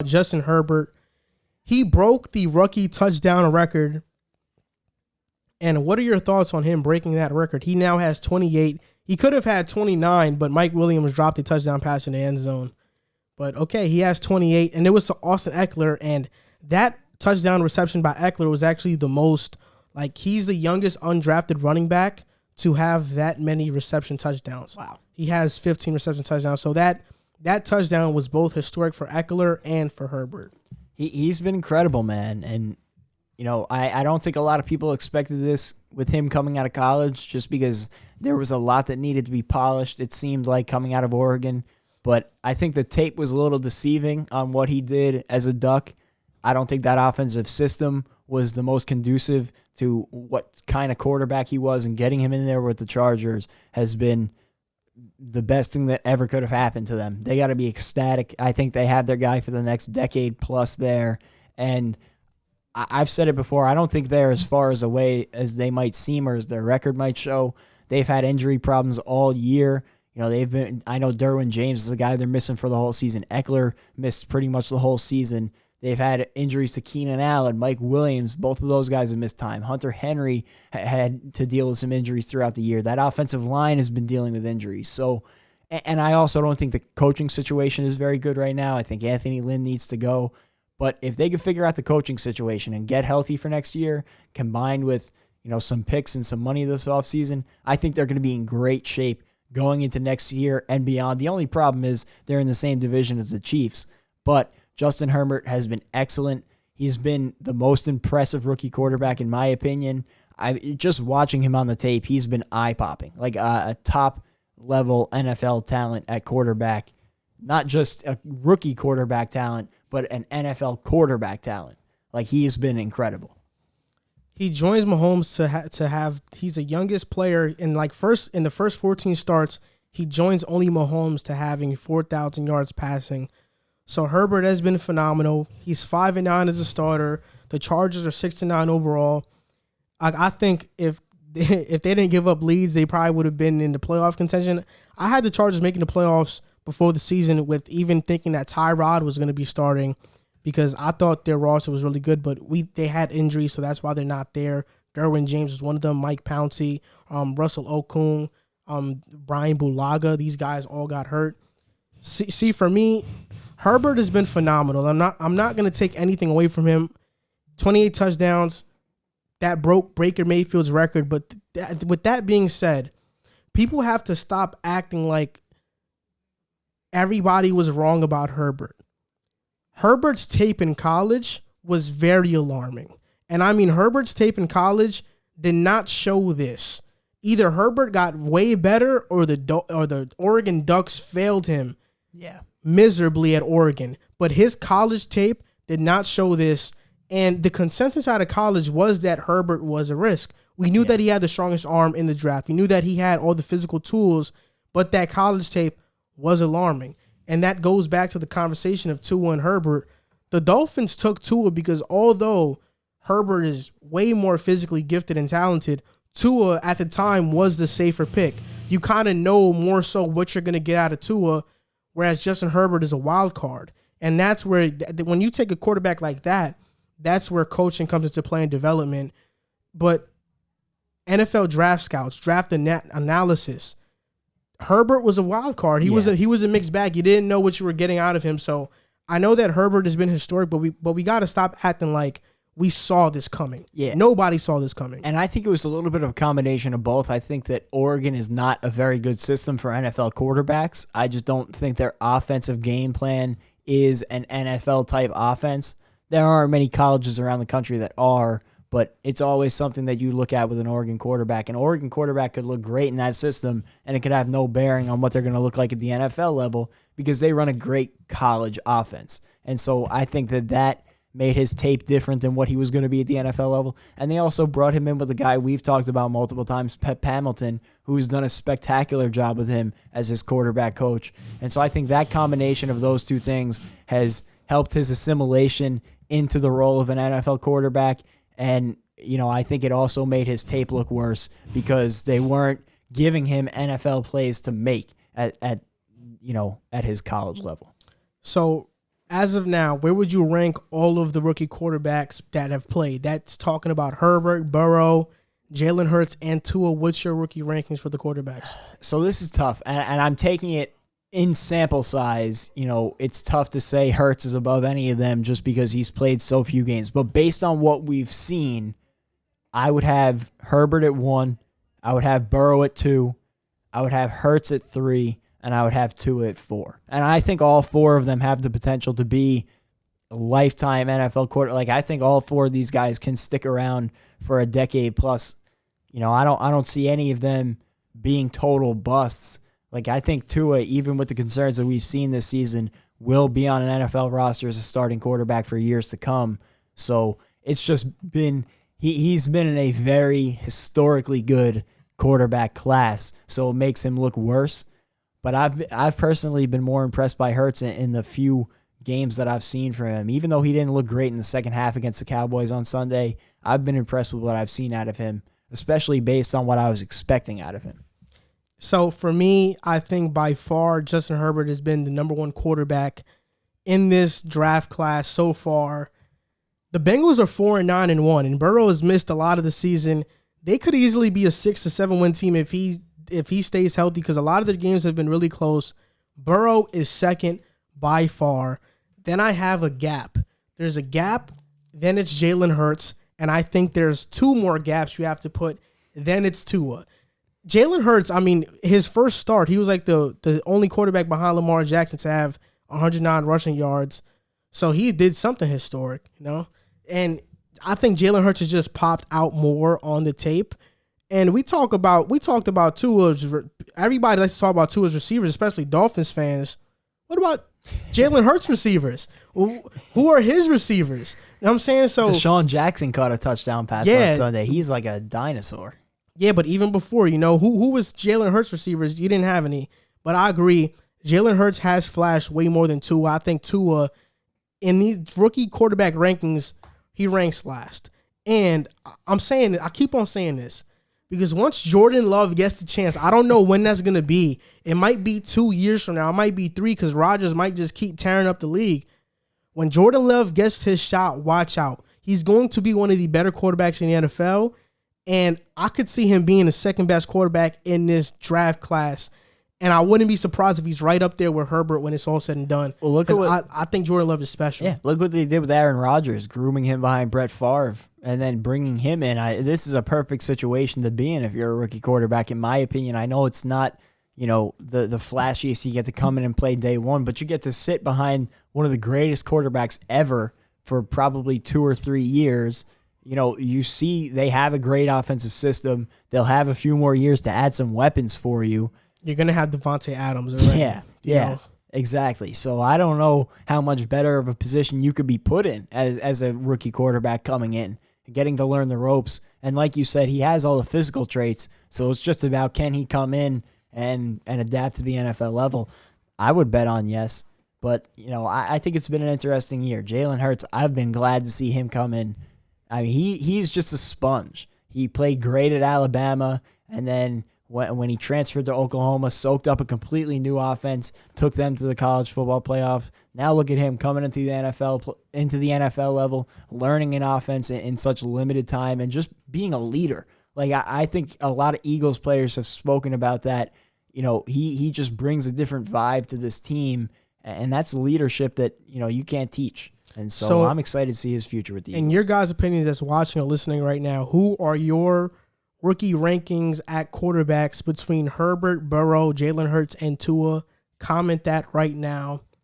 Justin Herbert. He broke the rookie touchdown record. And what are your thoughts on him breaking that record? He now has 28. He could have had 29, but Mike Williams dropped a touchdown pass in the end zone. But okay, he has 28, and it was to Austin Eckler, and that touchdown reception by Eckler was actually the most, like, he's the youngest undrafted running back to have that many reception touchdowns. Wow. He has 15 reception touchdowns. So that touchdown was both historic for Eckler and for Herbert. He's been incredible, man. And, I don't think a lot of people expected this with him coming out of college just because there was a lot that needed to be polished, it seemed like, coming out of Oregon. But I think the tape was a little deceiving on what he did as a Duck. I don't think that offensive system was the most conducive to what kind of quarterback he was, and getting him in there with the Chargers has been the best thing that ever could have happened to them. They got to be ecstatic. I think they have their guy for the next decade plus there. And I've said it before, I don't think they're as far as away as they might seem or as their record might show. They've had injury problems all year. I know Derwin James is the guy they're missing for the whole season. Eckler missed pretty much the whole season. They've had injuries to Keenan Allen, Mike Williams. Both of those guys have missed time. Hunter Henry had to deal with some injuries throughout the year. That offensive line has been dealing with injuries. So, and I also don't think the coaching situation is very good right now. I think Anthony Lynn needs to go. But if they can figure out the coaching situation and get healthy for next year, combined with some picks and some money this offseason, I think they're going to be in great shape going into next year and beyond. The only problem is they're in the same division as the Chiefs. But Justin Herbert has been excellent. He's been the most impressive rookie quarterback, in my opinion. Just watching him on the tape, he's been eye-popping. Like a top-level NFL talent at quarterback. Not just a rookie quarterback talent, but an NFL quarterback talent. Like, he's been incredible. He joins Mahomes to have he's the youngest player in the first 14 starts. He joins only Mahomes to having 4,000 yards passing. So Herbert has been phenomenal. He's 5-9 as a starter. The Chargers are 6-9 overall. I think if they didn't give up leads, they probably would have been in the playoff contention. I had the Chargers making the playoffs before the season, with even thinking that Tyrod was going to be starting, because I thought their roster was really good, but they had injuries, so that's why they're not there. Derwin James was one of them, Mike Pouncey, Russell Okung, Brian Bulaga. These guys all got hurt. See, for me, Herbert has been phenomenal. I'm not going to take anything away from him. 28 touchdowns, that broke Baker Mayfield's record. But with that being said, people have to stop acting like everybody was wrong about Herbert. Herbert's tape in college was very alarming. And I mean, Herbert's tape in college did not show this. Either Herbert got way better or the Oregon Ducks failed him miserably at Oregon. But his college tape did not show this. And the consensus out of college was that Herbert was a risk. We knew that he had the strongest arm in the draft. We knew that he had all the physical tools, but that college tape was alarming. And that goes back to the conversation of Tua and Herbert. The Dolphins took Tua because although Herbert is way more physically gifted and talented, Tua at the time was the safer pick. You kind of know more so what you're going to get out of Tua, whereas Justin Herbert is a wild card. And that's where, when you take a quarterback like that, that's where coaching comes into play and development. But NFL draft scouts, draft analysis, Herbert was a wild card. He was a mixed bag. You didn't know what you were getting out of him. So I know that Herbert has been historic, but we got to stop acting like we saw this coming. Yeah. Nobody saw this coming. And I think it was a little bit of a combination of both. I think that Oregon is not a very good system for NFL quarterbacks. I just don't think their offensive game plan is an NFL-type offense. There are many colleges around the country that are, but it's always something that you look at with an Oregon quarterback. An Oregon quarterback could look great in that system, and it could have no bearing on what they're going to look like at the NFL level because they run a great college offense. And so I think that made his tape different than what he was going to be at the NFL level. And they also brought him in with a guy we've talked about multiple times, Pep Hamilton, who's done a spectacular job with him as his quarterback coach. And so I think that combination of those two things has helped his assimilation into the role of an NFL quarterback. And, I think it also made his tape look worse because they weren't giving him NFL plays to make at his college level. So As of now, where would you rank all of the rookie quarterbacks that have played? That's talking about Herbert, Burrow, Jalen Hurts, and Tua. What's your rookie rankings for the quarterbacks? So this is tough, and I'm taking it in sample size. It's tough to say Hurts is above any of them just because he's played so few games. But based on what we've seen, I would have Herbert at 1, I would have Burrow at 2, I would have Hurts at 3, and I would have Tua at 4. And I think all 4 of them have the potential to be a lifetime NFL quarterback. Like, I think all 4 of these guys can stick around for a decade plus. I don't see any of them being total busts. Like, I think Tua, even with the concerns that we've seen this season, will be on an NFL roster as a starting quarterback for years to come. So it's just been he's been in a very historically good quarterback class, so it makes him look worse. But I've personally been more impressed by Hurts in the few games that I've seen from him. Even though he didn't look great in the second half against the Cowboys on Sunday, I've been impressed with what I've seen out of him, especially based on what I was expecting out of him. So for me, I think by far Justin Herbert has been the number 1 quarterback in this draft class so far. The Bengals are 4-9-1, and Burrow has missed a lot of the season. They could easily be a 6 to 7 win team if he stays healthy, because a lot of their games have been really close. Burrow is second by far. Then I have a gap. There's a gap. Then it's Jalen Hurts, and I think there's 2 more gaps you have to put. Then it's Tua. Jalen Hurts, I mean, his first start, he was like the only quarterback behind Lamar Jackson to have 109 rushing yards. So he did something historic, And I think Jalen Hurts has just popped out more on the tape. And we talked about Tua's. Everybody likes to talk about Tua's receivers, especially Dolphins fans. What about Jalen Hurts receivers? Who are his receivers? You know what I'm saying? So Deshaun Jackson caught a touchdown pass on Sunday. He's like a dinosaur. Yeah, but even before, who was Jalen Hurts receivers? You didn't have any. But I agree, Jalen Hurts has flashed way more than Tua. I think Tua, in these rookie quarterback rankings, he ranks last. And I keep on saying this, because once Jordan Love gets the chance, I don't know when that's going to be. It might be 2 years from now. It might be 3, because Rodgers might just keep tearing up the league. When Jordan Love gets his shot, watch out. He's going to be one of the better quarterbacks in the NFL. And I could see him being the second best quarterback in this draft class. And I wouldn't be surprised if he's right up there with Herbert when it's all said and done. Well, look at I think Jordan Love is special. Yeah, look what they did with Aaron Rodgers, grooming him behind Brett Favre and then bringing him in. This is a perfect situation to be in if you're a rookie quarterback, in my opinion. I know it's not, the flashiest you get to come in and play day one, but you get to sit behind one of the greatest quarterbacks ever for probably 2 or 3 years. You see they have a great offensive system. They'll have a few more years to add some weapons for you. You're going to have Devontae Adams already. Yeah, exactly. So I don't know how much better of a position you could be put in as a rookie quarterback coming in and getting to learn the ropes. And like you said, he has all the physical traits. So it's just about, can he come in and adapt to the NFL level? I would bet on yes. But, I think it's been an interesting year. Jalen Hurts, I've been glad to see him come in. I mean, he's just a sponge. He played great at Alabama, and then when he transferred to Oklahoma, soaked up a completely new offense, took them to the college football playoff. Now look at him coming into the NFL level, learning an offense in such limited time, and just being a leader. Like, I think a lot of Eagles players have spoken about that. He just brings a different vibe to this team, and that's leadership that you can't teach. And so I'm excited to see his future with the Eagles. In your guys' opinions that's watching or listening right now, who are your rookie rankings at quarterbacks between Herbert, Burrow, Jalen Hurts, and Tua? Comment that right now.